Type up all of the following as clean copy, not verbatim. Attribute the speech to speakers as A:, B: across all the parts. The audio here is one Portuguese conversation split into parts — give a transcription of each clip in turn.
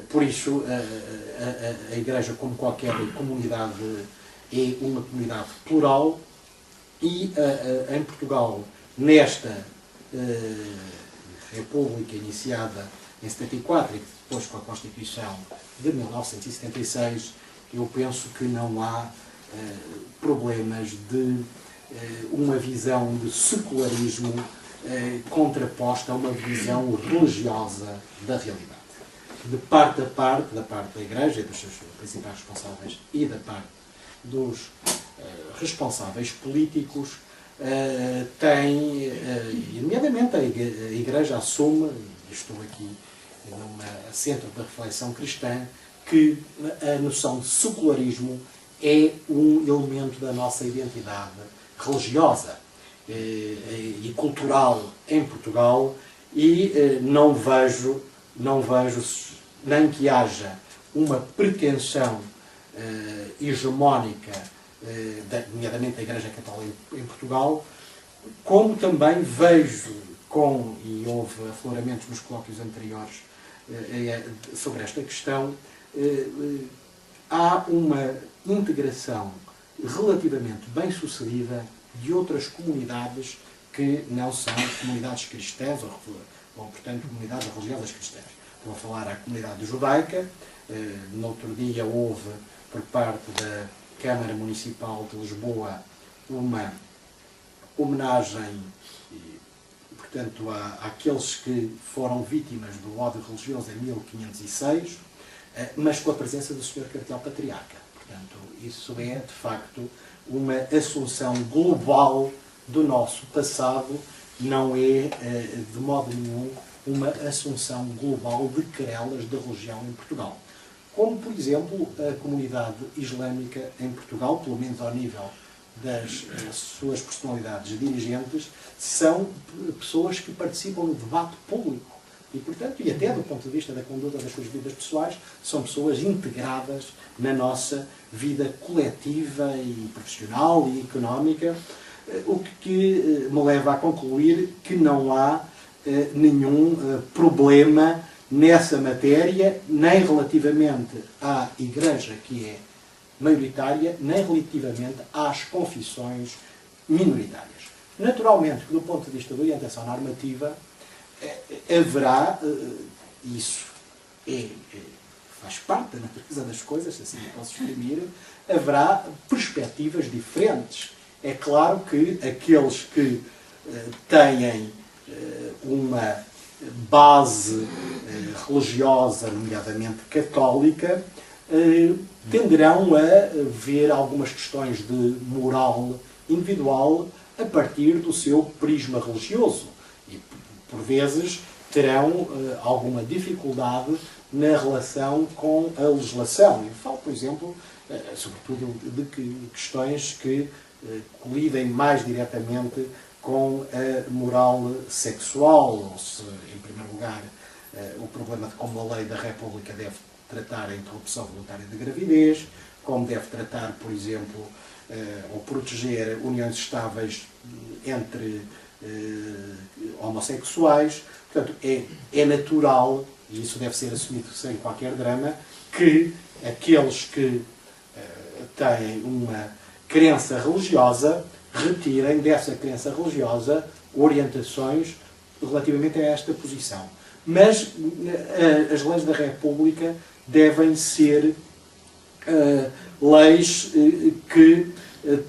A: Por isso, a Igreja, como qualquer comunidade, é uma comunidade plural e em Portugal, nesta República iniciada em 74 e depois com a Constituição de 1976, eu penso que não há problemas de uma visão de secularismo contraposta a uma visão religiosa da realidade. De parte a parte, da parte da Igreja e dos seus principais responsáveis e da parte dos responsáveis políticos, nomeadamente a Igreja assume, e estou aqui num centro de reflexão cristã, que a noção de secularismo é um elemento da nossa identidade religiosa e cultural em Portugal, e não vejo nem que haja uma pretensão hegemónica, nomeadamente da Igreja Católica em Portugal, como também vejo, e houve afloramentos nos colóquios anteriores sobre esta questão, há uma integração relativamente bem sucedida de outras comunidades que não são comunidades cristãs ou portanto, comunidades religiosas cristãs. Estou a falar à comunidade judaica. No outro dia houve, por parte da Câmara Municipal de Lisboa, uma homenagem, portanto, àqueles que foram vítimas do ódio religioso em 1506, mas com a presença do Sr. Cardeal Patriarca. Portanto, isso é, de facto, uma assunção global do nosso passado, não é, de modo nenhum, uma assunção global de querelas de religião em Portugal. Como, por exemplo, a comunidade islâmica em Portugal, pelo menos ao nível das suas personalidades dirigentes, são pessoas que participam no debate público. E, portanto, e até do ponto de vista da conduta das suas vidas pessoais, são pessoas integradas na nossa vida coletiva e profissional e económica, o que me leva a concluir que não há nenhum problema nessa matéria, nem relativamente à Igreja, que é maioritária, nem relativamente às confissões minoritárias. Naturalmente, do ponto de vista da orientação normativa, haverá, isso faz parte da natureza das coisas, assim posso exprimir, haverá perspectivas diferentes. É claro que aqueles que têm uma base religiosa, nomeadamente católica, tenderão a ver algumas questões de moral individual a partir do seu prisma religioso. E, por vezes, terão alguma dificuldade na relação com a legislação. Eu falo, por exemplo, sobretudo de questões que colidem mais diretamente com a moral sexual, ou se, em primeiro lugar, o problema de como a lei da República deve tratar a interrupção voluntária de gravidez, como deve tratar, por exemplo, ou proteger uniões estáveis entre homossexuais. Portanto, é natural, e isso deve ser assumido sem qualquer drama, que aqueles que têm uma crença religiosa retirem dessa crença religiosa orientações relativamente a esta posição. Mas as leis da República devem ser leis que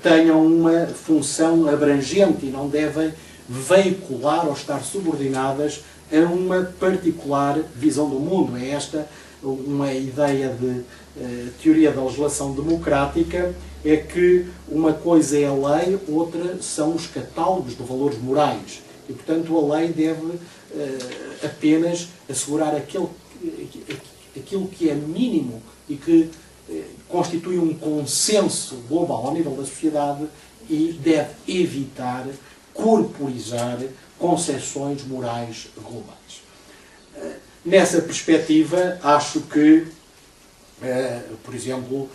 A: tenham uma função abrangente e não devem veicular ou estar subordinadas a uma particular visão do mundo. É esta uma ideia de teoria da legislação democrática, é que uma coisa é a lei, outra são os catálogos de valores morais. E, portanto, a lei deve apenas assegurar aquilo que é mínimo e que constitui um consenso global ao nível da sociedade e deve evitar corporizar concepções morais globais. Nessa perspectiva, acho que, por exemplo,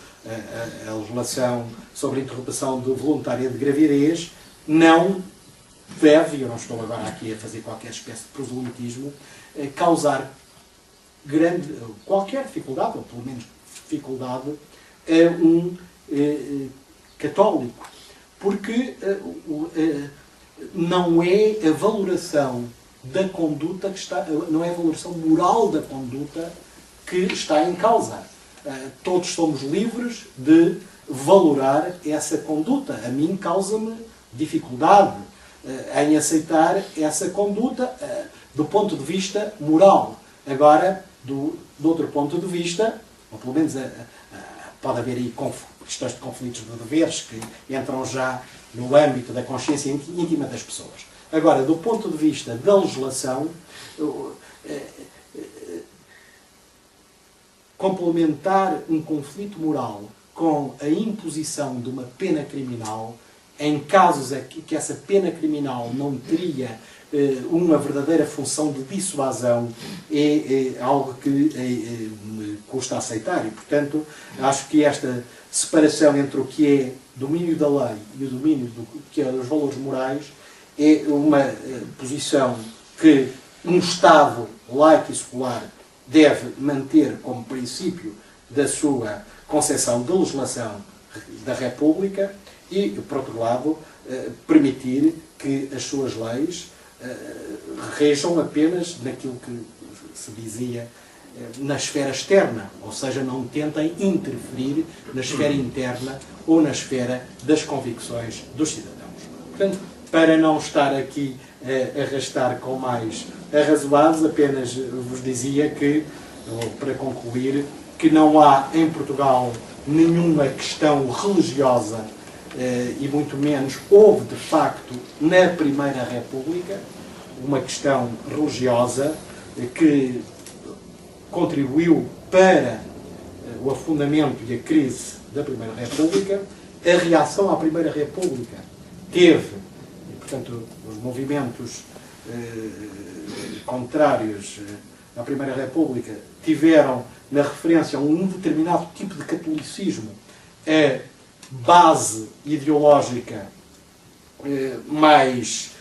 A: a legislação sobre a interrupção voluntária de gravidez não deve, eu não estou agora aqui a fazer qualquer espécie de proselitismo, causar qualquer dificuldade, ou pelo menos dificuldade, a um católico. Porque não é a valoração da conduta que está, não é a valoração moral da conduta que está em causa. Todos somos livres de valorar essa conduta. A mim causa-me dificuldade em aceitar essa conduta do ponto de vista moral. Agora, do outro ponto de vista, ou pelo menos pode haver aí questões de conflitos de deveres que entram já no âmbito da consciência íntima das pessoas. Agora, do ponto de vista da legislação, complementar um conflito moral com a imposição de uma pena criminal, em casos que essa pena criminal não teria uma verdadeira função de dissuasão, é algo que me custa aceitar. E, portanto, acho que esta separação entre o que é domínio da lei e o domínio do que é dos valores morais é uma posição que um Estado laico e secular deve manter como princípio da sua concepção de legislação da República e, por outro lado, permitir que as suas leis rejam apenas naquilo que se dizia na esfera externa, ou seja, não tentem interferir na esfera interna ou na esfera das convicções dos cidadãos. Portanto, para não estar aqui a arrastar com mais arrazoados, apenas vos dizia que, para concluir, que não há em Portugal nenhuma questão religiosa e muito menos houve, de facto, na Primeira República, uma questão religiosa que contribuiu para o afundamento e a crise da Primeira República. A reação à Primeira República teve, e, portanto, os movimentos contrários à Primeira República tiveram na referência a um determinado tipo de catolicismo a base ideológica mais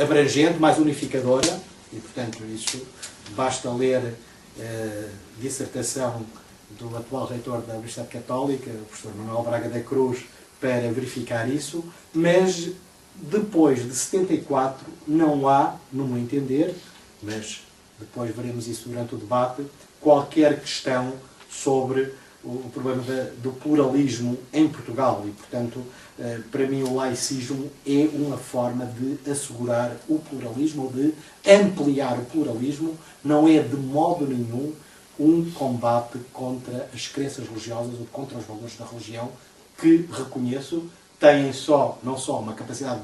A: abrangente, mais unificadora, e, portanto, isso basta ler a dissertação do atual reitor da Universidade Católica, o professor Manuel Braga da Cruz, para verificar isso, mas depois de 74 não há, no meu entender, mas depois veremos isso durante o debate, qualquer questão sobre o problema do pluralismo em Portugal e, portanto, para mim o laicismo é uma forma de assegurar o pluralismo ou de ampliar o pluralismo, não é de modo nenhum um combate contra as crenças religiosas ou contra os valores da religião, que, reconheço, têm não só uma capacidade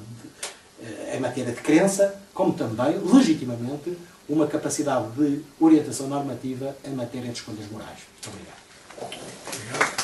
A: em matéria de crença, como também, legitimamente, uma capacidade de orientação normativa em matéria de escolhas morais. Muito obrigado.